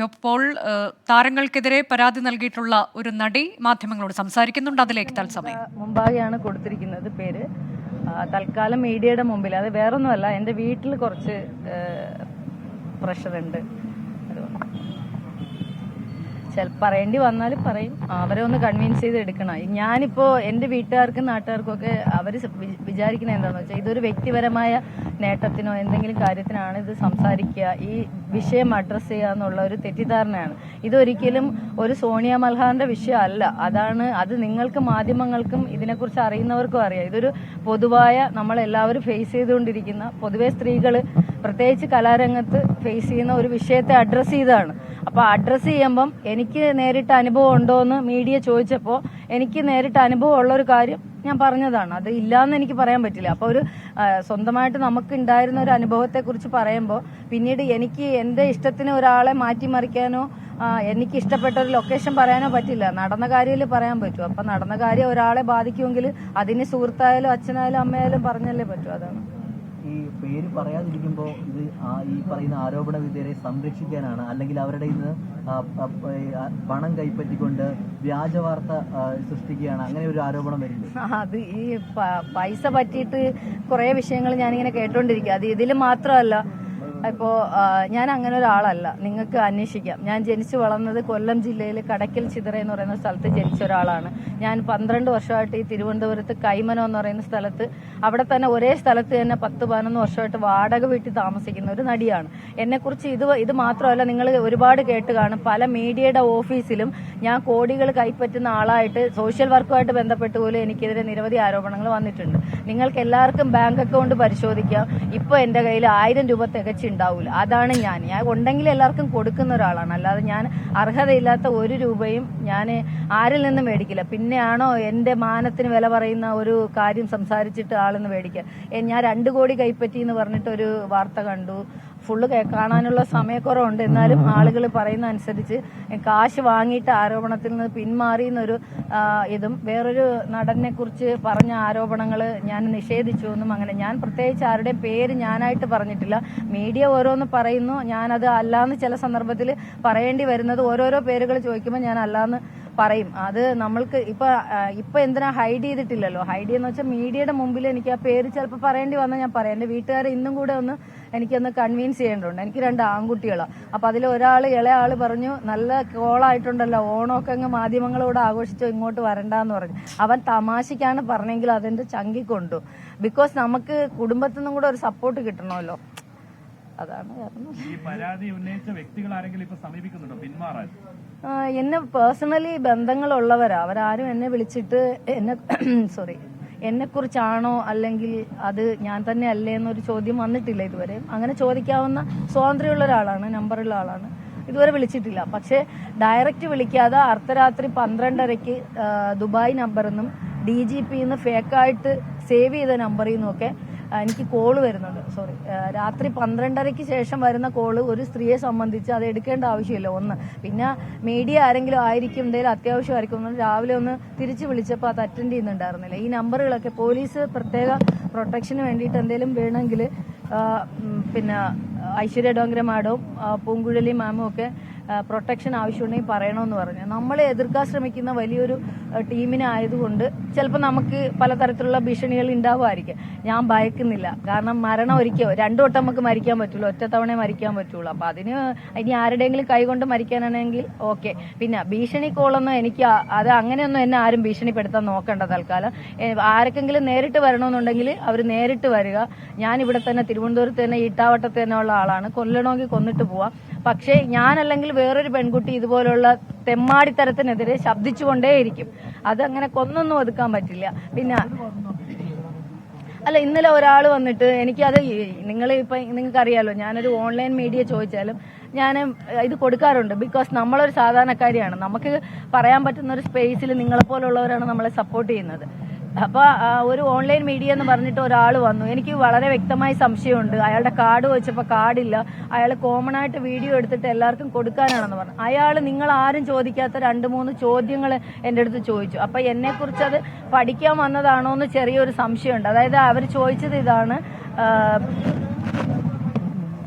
ഇപ്പോൾ താരങ്ങൾക്കെതിരെ പരാതി നൽകിയിട്ടുള്ള ഒരു നടി മാധ്യമങ്ങളോട് സംസാരിക്കുന്നുണ്ട്. അതിലേക്ക് തത്സമയം മുമ്പാകെയാണ് കൊടുത്തിരിക്കുന്നത് പേര്. തൽക്കാലം മീഡിയയുടെ മുമ്പിൽ, അത് വേറൊന്നുമല്ല, എൻ്റെ വീട്ടിൽ കുറച്ച് പ്രഷറുണ്ട്. പറയേണ്ടി വന്നാൽ പറയും, അവരെ ഒന്ന് കൺവിൻസ് ചെയ്ത് എടുക്കണം. ഞാനിപ്പോൾ എൻ്റെ വീട്ടുകാർക്കും നാട്ടുകാർക്കും ഒക്കെ അവർ വിചാരിക്കുന്നത് എന്താണെന്ന് വെച്ചാൽ ഇതൊരു വ്യക്തിപരമായ നേട്ടത്തിനോ എന്തെങ്കിലും കാര്യത്തിനാണ് ഇത് സംസാരിക്കുക, ഈ വിഷയം അഡ്രസ്സ് ചെയ്യുക എന്നുള്ള ഒരു തെറ്റിദ്ധാരണയാണ്. ഇതൊരിക്കലും ഒരു സോണിയ മൽഹാറിൻ്റെ വിഷയമല്ല. അത് നിങ്ങൾക്ക് മാധ്യമങ്ങൾക്കും ഇതിനെക്കുറിച്ച് അറിയുന്നവർക്കും അറിയാം. ഇതൊരു പൊതുവായ നമ്മളെല്ലാവരും ഫേസ് ചെയ്തുകൊണ്ടിരിക്കുന്ന, പൊതുവെ സ്ത്രീകൾ പ്രത്യേകിച്ച് കലാരംഗത്ത് ഫേസ് ചെയ്യുന്ന ഒരു വിഷയത്തെ അഡ്രസ്സ് ചെയ്തതാണ്. അപ്പോൾ അഡ്രസ്സ് ചെയ്യുമ്പം എനിക്ക് നേരിട്ട് അനുഭവം ഉണ്ടോ എന്ന് മീഡിയ ചോദിച്ചപ്പോൾ എനിക്ക് നേരിട്ട് അനുഭവം ഉള്ളൊരു കാര്യം ഞാൻ പറഞ്ഞതാണ്. അത് ഇല്ലയെന്ന് എനിക്ക് പറയാൻ പറ്റില്ല. അപ്പോൾ ഒരു സ്വന്തമായിട്ട് നമുക്ക് ഉണ്ടായിരുന്ന ഒരു അനുഭവത്തെക്കുറിച്ച് പറയുമ്പോൾ പിന്നീട് എനിക്ക് എൻ്റെ ഇഷ്ടത്തിന് ഒരാളെ മാറ്റിമറിക്കാനോ എനിക്ക് ഇഷ്ടപ്പെട്ട ഒരു ലൊക്കേഷൻ പറയാനോ പറ്റില്ല. നടന്ന കാര്യത്തിൽ പറയാൻ പറ്റൂ. അപ്പം നടന്ന കാര്യം ഒരാളെ ബാധിക്കുമെങ്കിൽ അതിന് സുഹൃത്തായാലും അച്ഛനായാലും അമ്മയായാലും പറഞ്ഞല്ലേ പറ്റൂ. അതാണ്. ഈ പേര് പറയാതിരിക്കുമ്പോൾ ഇത് ഈ പറയുന്ന ആരോപണ വിധേയരെ സംരക്ഷിക്കാനാണ്, അല്ലെങ്കിൽ അവരുടെ ഇന്ന് പണം കൈപ്പറ്റിക്കൊണ്ട് വ്യാജ വാർത്ത സൃഷ്ടിക്കുകയാണ്, അങ്ങനെ ഒരു ആരോപണം വരുന്നത്? അത് ഈ പൈസ പറ്റിയിട്ട് കുറേ വിഷയങ്ങൾ ഞാനിങ്ങനെ കേട്ടോണ്ടിരിക്കുക. അത് ഇതിൽ മാത്രമല്ല. ഇപ്പോൾ ഞാൻ അങ്ങനെ ഒരാളല്ല, നിങ്ങൾക്ക് അന്വേഷിക്കാം. ഞാൻ ജനിച്ചു വളർന്നത് കൊല്ലം ജില്ലയിൽ കടയ്ക്കൽ ചിതറ എന്ന് പറയുന്ന സ്ഥലത്ത് ജനിച്ച ഒരാളാണ്. ഞാൻ 12 വർഷമായിട്ട് ഈ തിരുവനന്തപുരത്ത് കൈമനം എന്ന് പറയുന്ന സ്ഥലത്ത്, അവിടെ തന്നെ ഒരേ സ്ഥലത്ത് തന്നെ 10-11 വർഷമായിട്ട് വാടക വീട്ടിൽ താമസിക്കുന്ന ഒരു നടിയാണ്. എന്നെക്കുറിച്ച് ഇത് മാത്രമല്ല, നിങ്ങൾ ഒരുപാട് കേട്ട് കാണും. പല മീഡിയയുടെ ഓഫീസിലും ഞാൻ കോടികൾ കൈപ്പറ്റുന്ന ആളായിട്ട് സോഷ്യൽ വർക്കുമായിട്ട് ബന്ധപ്പെട്ട് പോലും എനിക്കെതിരെ നിരവധി ആരോപണങ്ങൾ വന്നിട്ടുണ്ട്. നിങ്ങൾക്ക് എല്ലാവർക്കും ബാങ്ക് അക്കൗണ്ട് പരിശോധിക്കാം. ഇപ്പോൾ എൻ്റെ കയ്യിൽ 1000 രൂപ ഉണ്ടാവില്ല. അതാണ് ഞാൻ ഉണ്ടെങ്കിൽ എല്ലാവർക്കും കൊടുക്കുന്ന ഒരാളാണ്. അല്ലാതെ ഞാൻ അർഹതയില്ലാത്ത 1 രൂപയും ഞാൻ ആരിൽ നിന്നും മേടിക്കില്ല. പിന്നെയാണോ എൻ്റെ മാനത്തിന് വില പറയുന്ന ഒരു കാര്യം സംസാരിച്ചിട്ട് ആളെന്ന് മേടിക്കുക? ഞാൻ 2 കോടി കൈപ്പറ്റി എന്ന് പറഞ്ഞിട്ടൊരു വാർത്ത കണ്ടു. ഫുള്ള് കാണാനുള്ള സമയക്കുറവുണ്ട്. എന്നാലും ആളുകൾ പറയുന്ന അനുസരിച്ച് കാശ് വാങ്ങിയിട്ട് ആരോപണത്തിൽ നിന്ന് പിന്മാറിയെന്നൊരു ഇതും, വേറൊരു നടനെ കുറിച്ച് പറഞ്ഞ ആരോപണങ്ങൾ ഞാൻ നിഷേധിച്ചു എന്നും, അങ്ങനെ ഞാൻ പ്രത്യേകിച്ച് ആരുടെയും പേര് ഞാനായിട്ട് പറഞ്ഞിട്ടില്ല. മീഡിയ ഓരോന്ന് പറയുന്നു, ഞാനത് അല്ലാന്ന് ചില സന്ദർഭത്തിൽ പറയേണ്ടി വരുന്നത്, ഓരോരോ പേരുകൾ ചോദിക്കുമ്പോൾ ഞാൻ അല്ലാന്ന് പറയും. അത് നമ്മൾക്ക് ഇപ്പൊ എന്തിനാ ഹൈഡ് ചെയ്തിട്ടില്ലല്ലോ. ഹൈഡ് എന്ന് വെച്ചാൽ മീഡിയയുടെ മുമ്പിൽ എനിക്ക് ആ പേര് ചിലപ്പോൾ പറയേണ്ടി വന്നാൽ ഞാൻ പറയാം. എൻ്റെ വീട്ടുകാരെ ഇന്നും കൂടെ എനിക്കൊന്ന് കൺവിൻസ് ചെയ്യേണ്ടതുണ്ട്. എനിക്ക് 2 ആൺകുട്ടികളാണ്. അപ്പോൾ അതിൽ ഇളയ ആള് പറഞ്ഞു, നല്ല കോളായിട്ടുണ്ടല്ലോ, ഓണമൊക്കെ അങ്ങ് മാധ്യമങ്ങളോട് ആഘോഷിച്ചോ, ഇങ്ങോട്ട് വരണ്ടെന്ന് പറഞ്ഞു. അവൻ തമാശയ്ക്കാണ് പറഞ്ഞെങ്കിൽ അതെന്റെ ചങ്കി കൊണ്ടു. ബിക്കോസ് നമുക്ക് കുടുംബത്തിൽ നിന്നും കൂടെ ഒരു സപ്പോർട്ട് കിട്ടണമല്ലോ. അതാണ് എന്നെ പേഴ്സണലി ബന്ധങ്ങളുള്ളവരാ. അവരാരും എന്നെ വിളിച്ചിട്ട് എന്നെക്കുറിച്ചാണോ അല്ലെങ്കിൽ അത് ഞാൻ തന്നെ അല്ലേ എന്നൊരു ചോദ്യം വന്നിട്ടില്ല ഇതുവരെ. അങ്ങനെ ചോദിക്കാവുന്ന സ്വാതന്ത്ര്യമുള്ള ഒരാളാണ്, നമ്പറുള്ള ആളാണ്. ഇതുവരെ വിളിച്ചിട്ടില്ല. പക്ഷേ ഡയറക്റ്റ് വിളിക്കാതെ അർദ്ധരാത്രി 12:30 ദുബായ് നമ്പറിൽ നിന്നും DGP ഫേക്കായിട്ട് സേവ് ചെയ്ത നമ്പറിൽ നിന്നൊക്കെ എനിക്ക് കോള് വരുന്നുണ്ട്. രാത്രി 12:30 ശേഷം വരുന്ന കോള് ഒരു സ്ത്രീയെ സംബന്ധിച്ച് അത് എടുക്കേണ്ട ആവശ്യമില്ല. ഒന്ന്, പിന്നെ മീഡിയ ആരെങ്കിലും ആയിരിക്കും, എന്തെങ്കിലും അത്യാവശ്യമായിരിക്കും. രാവിലെ ഒന്ന് തിരിച്ചു വിളിച്ചപ്പോൾ അത് അറ്റൻഡ് ചെയ്യുന്നുണ്ടായിരുന്നില്ല. ഈ നമ്പറുകളൊക്കെ പോലീസ് പ്രത്യേക പ്രൊട്ടക്ഷന് വേണ്ടിയിട്ട് എന്തെങ്കിലും വേണമെങ്കിൽ പിന്നെ ഐശ്വര്യ ഡോങ്കര മാഡവും പൂങ്കുഴലി മാമും ഒക്കെ പ്രൊട്ടക്ഷൻ ആവശ്യമുണ്ടെങ്കിൽ പറയണമെന്ന് പറഞ്ഞു. നമ്മളെ എതിർക്കാൻ ശ്രമിക്കുന്ന വലിയൊരു ടീമിനായതുകൊണ്ട് ചിലപ്പോൾ നമുക്ക് പലതരത്തിലുള്ള ഭീഷണികൾ ഉണ്ടാവുമായിരിക്കും. ഞാൻ ഭയക്കുന്നില്ല. കാരണം മരണം ഒരിക്കലോ 2 വട്ടം നമുക്ക് മരിക്കാൻ പറ്റുള്ളൂ, ഒറ്റ തവണ മരിക്കാൻ പറ്റുള്ളൂ. അപ്പം അതിന് ഇനി ആരുടെയെങ്കിലും കൈകൊണ്ട് മരിക്കാനാണെങ്കിൽ ഓക്കെ. പിന്നെ ഭീഷണി കോളൊന്നും എനിക്ക് അങ്ങനെയൊന്നും എന്നെ ആരും ഭീഷണിപ്പെടുത്താൻ നോക്കണ്ട. തൽക്കാലം ആർക്കെങ്കിലും നേരിട്ട് വരണമെന്നുണ്ടെങ്കിൽ അവർ നേരിട്ട് വരിക. ഞാനിവിടെ തന്നെ തിരുവനന്തപുരത്ത് തന്നെ ഈട്ടാവട്ടത്ത് തന്നെ ഉള്ള ആളാണ്. കൊല്ലണമെങ്കിൽ കൊന്നിട്ട് പോവാം. പക്ഷേ ഞാനല്ലെങ്കിൽ വേറൊരു പെൺകുട്ടി ഇതുപോലുള്ള തെമ്മാടിത്തരത്തിനെതിരെ ശബ്ദിച്ചുകൊണ്ടേയിരിക്കും. അതങ്ങനെ കൊന്നൊന്നും ഒതുക്കാൻ പറ്റില്ല. പിന്നെ അല്ല, ഇന്നലെ ഒരാൾ വന്നിട്ട് എനിക്കത് നിങ്ങൾക്കറിയാലോ, ഞാനൊരു ഓൺലൈൻ മീഡിയ ചോദിച്ചാലും ഞാൻ ഇത് കൊടുക്കാറുണ്ട്. ബിക്കോസ് നമ്മളൊരു സാധാരണക്കാരിയാണ്. നമുക്ക് പറയാൻ പറ്റുന്ന ഒരു സ്പേസിൽ നിങ്ങളെപ്പോലുള്ളവരാണ് നമ്മളെ സപ്പോർട്ട് ചെയ്യുന്നത്. അപ്പോൾ ഒരു ഓൺലൈൻ മീഡിയ എന്ന് പറഞ്ഞിട്ട് ഒരാൾ വന്നു. എനിക്ക് വളരെ വ്യക്തമായി സംശയമുണ്ട്. അയാളുടെ കാർഡ് വെച്ചപ്പോൾ കാർഡില്ല. അയാൾ കോമൺ ആയിട്ട് വീഡിയോ എടുത്തിട്ട് എല്ലാവർക്കും കൊടുക്കാനാണെന്ന് പറഞ്ഞു. അയാൾ നിങ്ങൾ ആരും ചോദിക്കാത്ത 2-3 ചോദ്യങ്ങൾ എൻ്റെ അടുത്ത് ചോദിച്ചു. അപ്പം എന്നെക്കുറിച്ച് അത് പഠിക്കാൻ വന്നതാണോ എന്ന് ചെറിയൊരു സംശയമുണ്ട്. അതായത് അവർ ചോദിച്ചത് ഇതാണ്,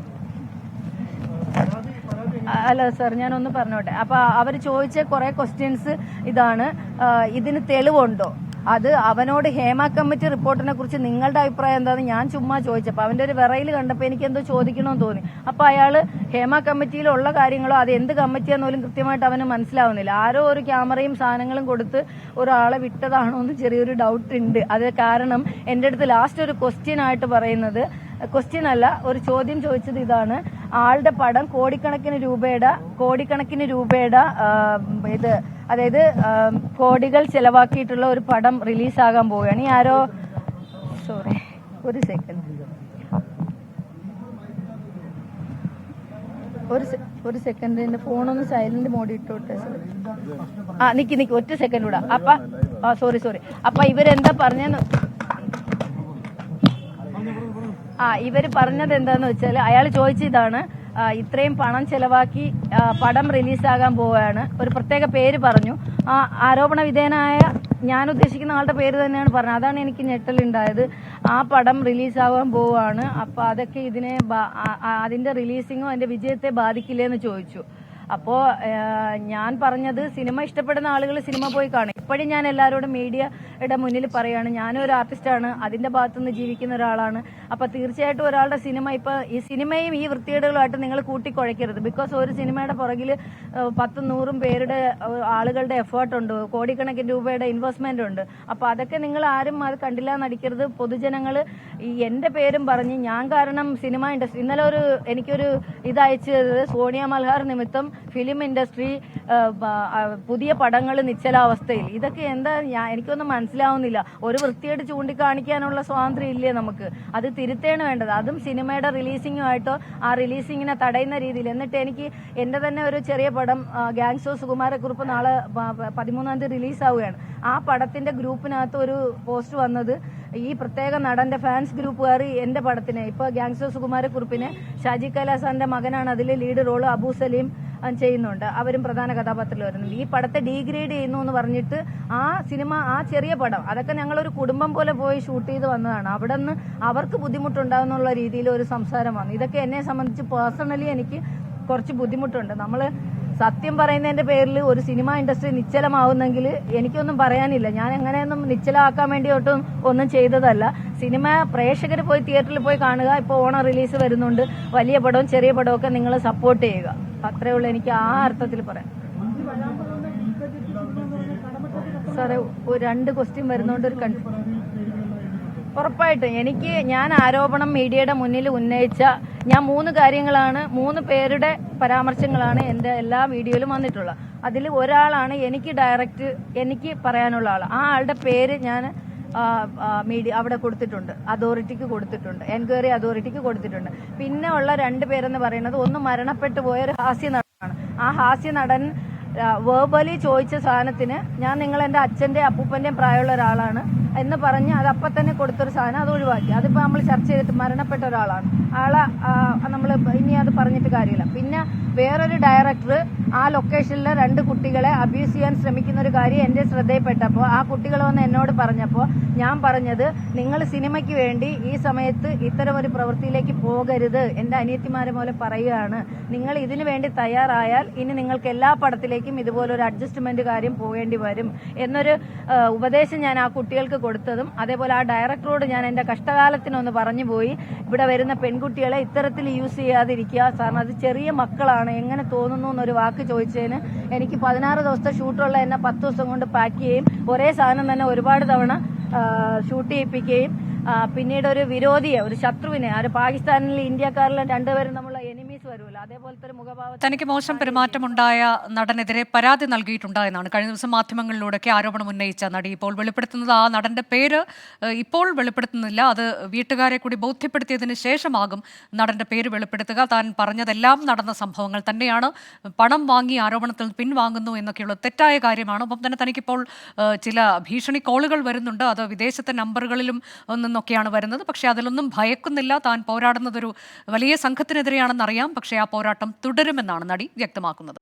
അല്ല സർ, ഞാനൊന്ന് പറഞ്ഞോട്ടെ. അപ്പൊ അവർ ചോദിച്ച കുറെ ക്വസ്റ്റ്യൻസ് ഇതാണ്, ഇതിന് തെളിവുണ്ടോ, അത് അവനോട് ഹേമ കമ്മിറ്റി റിപ്പോർട്ടിനെ കുറിച്ച് നിങ്ങളുടെ അഭിപ്രായം എന്താണെന്ന് ഞാൻ ചുമ്മാ ചോദിച്ചപ്പോൾ അവന്റെ ഒരു വിറയിൽ കണ്ടപ്പോൾ എനിക്ക് എന്തോ ചോദിക്കണമെന്ന് തോന്നി. അപ്പൊ അയാള് ഹേമ കമ്മിറ്റിയിലുള്ള കാര്യങ്ങളോ അത് എന്ത് കമ്മിറ്റിയാന്ന് പോലും കൃത്യമായിട്ട് അവന് മനസ്സിലാവുന്നില്ല. ആരോ ഒരു ക്യാമറയും സാധനങ്ങളും കൊടുത്ത് ഒരാളെ വിട്ടതാണോ എന്ന് ചെറിയൊരു ഡൗട്ട് ഉണ്ട്. അത് കാരണം എൻ്റെ അടുത്ത് ലാസ്റ്റ് ഒരു ക്വസ്റ്റ്യൻ ആയിട്ട് പറയുന്നത്, ക്വസ്റ്റ്യൻ അല്ല, ഒരു ചോദ്യം ചോദിച്ചത് ഇതാണ്, ആളുടെ പടം കോടിക്കണക്കിന് രൂപയുടെ ഇത്, അതായത് കോടികൾ ചെലവാക്കിയിട്ടുള്ള ഒരു പടം റിലീസാകാൻ പോവുകയാണ്. ഈ ആരോ, സോറി ഒരു സെക്കൻഡ് എന്റെ ഫോണൊന്ന് സൈലന്റ് മോഡിൽ ഇട്ടോട്ടെ. നിക്ക് ഒറ്റ സെക്കൻഡ് കൂടെ. അപ്പൊ സോറി അപ്പൊ ഇവരെന്താ പറഞ്ഞെന്ന്, ഇവര് പറഞ്ഞത് എന്താന്ന് വെച്ചാൽ അയാൾ ചോദിച്ചതാണ്, ഇത്രയും പണം ചെലവാക്കി പടം റിലീസാകാൻ പോവുകയാണ്, ഒരു പ്രത്യേക പേര് പറഞ്ഞു. ആ ആരോപണ വിധേയനായ ഞാൻ ഉദ്ദേശിക്കുന്ന ആളുടെ പേര് തന്നെയാണ് പറഞ്ഞത്. അതാണ് എനിക്ക് ഞെട്ടലുണ്ടായത്. ആ പടം റിലീസാകാൻ പോവുകയാണ്, അപ്പൊ അതൊക്കെ അതിന്റെ റിലീസിങ്ങോ അതിന്റെ വിജയത്തെ ബാധിക്കില്ലേന്ന് ചോദിച്ചു. അപ്പോൾ ഞാൻ പറഞ്ഞത്, സിനിമ ഇഷ്ടപ്പെടുന്ന ആളുകൾ സിനിമ പോയി കാണും. ഇപ്പോഴും ഞാൻ എല്ലാവരോടും മീഡിയയുടെ മുന്നിൽ പറയാണ്, ഞാനും ഒരു ആർട്ടിസ്റ്റാണ്, അതിന്റെ ഭാഗത്തുനിന്ന് ജീവിക്കുന്ന ഒരാളാണ്. അപ്പൊ തീർച്ചയായിട്ടും ഒരാളുടെ സിനിമ, ഇപ്പൊ ഈ സിനിമയും ഈ വൃത്തികേടുകളായിട്ട് നിങ്ങൾ കൂട്ടിക്കുഴയ്ക്കരുത്. ബിക്കോസ് ഒരു സിനിമയുടെ പുറകിൽ 10-100 പേരുടെ ആളുകളുടെ എഫേർട്ട് ഉണ്ട്, കോടിക്കണക്കിന് രൂപയുടെ ഇൻവെസ്റ്റ്മെന്റ് ഉണ്ട്. അപ്പൊ അതൊക്കെ നിങ്ങൾ ആരും അത് കണ്ടില്ല നടിക്കരുത്. പൊതുജനങ്ങൾ ഈ എന്റെ പേരും പറഞ്ഞ് ഞാൻ കാരണം സിനിമ ഇൻഡസ്ട്രി, ഇന്നലെ എനിക്കൊരു ഇതയച്ചത്, സോണിയ മൽഹാർ നിമിത്തം ഫിലിം ഇൻഡസ്ട്രി പുതിയ പടങ്ങൾ നിശ്ചലാവസ്ഥയിൽ. ഇതൊക്കെ എന്താ, എനിക്കൊന്നും മനസ്സിലാവുന്നില്ല. ഒരു വൃത്തിയായിട്ട് ചൂണ്ടിക്കാണിക്കാനുള്ള സ്വാതന്ത്ര്യം ഇല്ലേ നമുക്ക്? അത് തിരുത്തേണ് വേണ്ടത്. അതും സിനിമയുടെ റിലീസിങ്ങുമായിട്ടോ ആ റിലീസിങ്ങിനെ തടയുന്ന രീതിയിൽ. എന്നിട്ട് എനിക്ക് എന്റെ തന്നെ ഒരു ചെറിയ പടം ഗാങ്സ്റ്റർ സുകുമാരക്കുറുപ്പ് നാളെ 13-ാം തീയതി റിലീസാവുകയാണ്. ആ പടത്തിന്റെ ഗ്രൂപ്പിനകത്ത് ഒരു പോസ്റ്റ് വന്നത്, ഈ പ്രത്യേക നടന്റെ ഫാൻസ് ഗ്രൂപ്പുകാർ എന്റെ പടത്തിനെ, ഇപ്പൊ ഗാങ്സ്റ്റർ സുകുമാരക്കുറുപ്പിനെ ഷാജി കൈലാസാന്റെ മകനാണ് അതിൽ ലീഡ് റോള്, അബു സലീം ചെയ്യുന്നുണ്ട്, അവരും പ്രധാന കഥാപാത്രത്തിൽ വരുന്നുണ്ട്. ഈ പടത്തെ ഡീഗ്രേഡ് ചെയ്യുന്നു എന്ന് പറഞ്ഞിട്ട് ആ സിനിമ, ആ ചെറിയ പടം, അതൊക്കെ ഞങ്ങളൊരു കുടുംബം പോലെ പോയി ഷൂട്ട് ചെയ്ത് വന്നതാണ്. അവിടെ നിന്ന് അവർക്ക് ബുദ്ധിമുട്ടുണ്ടാകുന്നുള്ള രീതിയിൽ ഒരു സംസാരം വന്നു. ഇതൊക്കെ എന്നെ സംബന്ധിച്ച് പേഴ്സണലി എനിക്ക് കുറച്ച് ബുദ്ധിമുട്ടുണ്ട്. നമ്മൾ സത്യം പറയുന്നതിന്റെ പേരിൽ ഒരു സിനിമ ഇൻഡസ്ട്രി നിശ്ചലമാവുന്നെങ്കിൽ എനിക്കൊന്നും പറയാനില്ല. ഞാൻ എങ്ങനെയൊന്നും നിശ്ചലമാക്കാൻ വേണ്ടിയിട്ടും ഒന്നും ചെയ്തതല്ല. സിനിമ പ്രേക്ഷകർ പോയി തിയേറ്ററിൽ പോയി കാണുക. ഇപ്പോൾ ഓണം റിലീസ് വരുന്നുണ്ട്, വലിയ പടവും ചെറിയ പടവും ഒക്കെ നിങ്ങൾ സപ്പോർട്ട് ചെയ്യുക. അത്രേ ഉള്ളൂ എനിക്ക് ആ അർത്ഥത്തിൽ പറയാം. സാറേ, 2 ക്വസ്റ്റ്യൻ വരുന്നോണ്ട് ഒരു ഉറപ്പായിട്ടും ഞാൻ ആരോപണം മീഡിയയുടെ മുന്നിൽ ഉന്നയിച്ച, ഞാൻ 3 കാര്യങ്ങളാണ്, 3 പേരുടെ പരാമർശങ്ങളാണ് എൻ്റെ എല്ലാ വീഡിയോയിലും വന്നിട്ടുള്ളത്. അതിൽ ഒരാളാണ് എനിക്ക് പറയാനുള്ള ആൾ. ആ ആളുടെ പേര് ഞാൻ മീഡിയ അവിടെ കൊടുത്തിട്ടുണ്ട്, അതോറിറ്റിക്ക് കൊടുത്തിട്ടുണ്ട്, എൻക്വയറി അതോറിറ്റിക്ക് കൊടുത്തിട്ടുണ്ട്. പിന്നെ ഉള്ള 2 പേരെന്ന് പറയുന്നത്, ഒന്ന് മരണപ്പെട്ടു പോയ ഒരു ഹാസ്യ നടനാണ്. ആ ഹാസ്യ നടൻ വേർബലി ചോദിച്ച സാധനത്തിന് ഞാൻ നിങ്ങൾ എൻ്റെ അച്ഛൻ്റെയും അപ്പൂപ്പൻ്റെയും പ്രായമുള്ള ഒരാളാണ് എന്ന് പറഞ്ഞ് അത് അപ്പം തന്നെ കൊടുത്തൊരു സാധനം അത് ഒഴിവാക്കി. അതിപ്പോൾ നമ്മൾ ചർച്ച ചെയ്തിട്ട് മരണപ്പെട്ട ഒരാളാണ്, ആളെ നമ്മൾ ഇനി അത് പറഞ്ഞിട്ട് കാര്യമില്ല. പിന്നെ വേറൊരു ഡയറക്ടർ ആ ലൊക്കേഷനിലെ 2 കുട്ടികളെ അബ്യൂസ് ചെയ്യാൻ ശ്രമിക്കുന്ന ഒരു കാര്യം എൻ്റെ ശ്രദ്ധയിൽപ്പെട്ടപ്പോൾ ആ കുട്ടികൾ വന്ന് എന്നോട് പറഞ്ഞപ്പോൾ ഞാൻ പറഞ്ഞത്, നിങ്ങൾ സിനിമയ്ക്ക് വേണ്ടി ഈ സമയത്ത് ഇത്തരം ഒരു പ്രവൃത്തിയിലേക്ക് പോകരുത്, എൻ്റെ അനിയത്തിമാരെ പോലെ പറയുകയാണ്. നിങ്ങൾ ഇതിനു വേണ്ടി തയ്യാറായാൽ ഇനി നിങ്ങൾക്ക് എല്ലാ പടത്തിലേക്കും ഇതുപോലൊരു അഡ്ജസ്റ്റ്മെന്റ് കാര്യം പോകേണ്ടി വരും എന്നൊരു ഉപദേശം ഞാൻ ആ കുട്ടികൾക്ക് കൊടുത്തതും, അതേപോലെ ആ ഡയറക്ടറോട് ഞാൻ എൻ്റെ കഷ്ടകാലത്തിനൊന്ന് പറഞ്ഞു പോയി, ഇവിടെ വരുന്ന പെൺകുട്ടികളെ ഇത്തരത്തിൽ യൂസ് ചെയ്യാതിരിക്കുക, കാരണം അത് ചെറിയ മക്കളാണ്, എങ്ങനെ തോന്നുന്നു എന്നൊരു വാക്ക് ചോദിച്ചതിന് എനിക്ക് 16 ദിവസത്തെ ഷൂട്ടുള്ള എന്നെ 10 ദിവസം കൊണ്ട് പാക്ക് ചെയ്യുകയും ഒരേ സാധനം തന്നെ ഒരുപാട് തവണ ഷൂട്ട് ചെയ്യിപ്പിക്കുകയും പിന്നീട് ഒരു വിരോധിയെ, ഒരു ശത്രുവിനെ, ഒരു പാകിസ്ഥാനിൽ ഇന്ത്യക്കാരിലും 2 പേരും നമ്മളെ എനിമീസ് വരുമല്ലോ, അതേപോലത്തെ ഒരു മുഖഭാവം. തനിക്ക് മോശം പെരുമാറ്റമുണ്ടായ നടനെതിരെ പരാതി നൽകിയിട്ടുണ്ട് എന്നാണ് കഴിഞ്ഞ ദിവസം മാധ്യമങ്ങളിലൂടെയൊക്കെ ആരോപണം ഉന്നയിച്ച നടി ഇപ്പോൾ വെളിപ്പെടുത്തുന്നത്. ആ നടന്റെ പേര് ഇപ്പോൾ വെളിപ്പെടുത്തുന്നില്ല, അത് വീട്ടുകാരെ കൂടി ബോധ്യപ്പെടുത്തിയതിന് ശേഷമാകും നടന്റെ പേര് വെളിപ്പെടുത്തുക. താൻ പറഞ്ഞതെല്ലാം നടന്ന സംഭവങ്ങൾ തന്നെയാണ്, പണം വാങ്ങി ആരോപണത്തിൽ പിൻവാങ്ങുന്നു എന്നൊക്കെയുള്ള തെറ്റായ കാര്യമാണ്. ഒപ്പം തന്നെ തനിക്കിപ്പോൾ ചില ഭീഷണി കോളുകൾ വരുന്നുണ്ട്, അത് വിദേശത്തെ നമ്പറുകളിലും നിന്നൊക്കെയാണ് വരുന്നത്. പക്ഷേ അതിലൊന്നും ഭയക്കുന്നില്ല, താൻ പോരാടുന്നതൊരു വലിയ സംഘത്തിനെതിരെയാണെന്നറിയാം, പക്ഷേ ആ പോരാട്ടം തുടരുമെന്നാണ് നടി വ്യക്തമാക്കുന്നത്.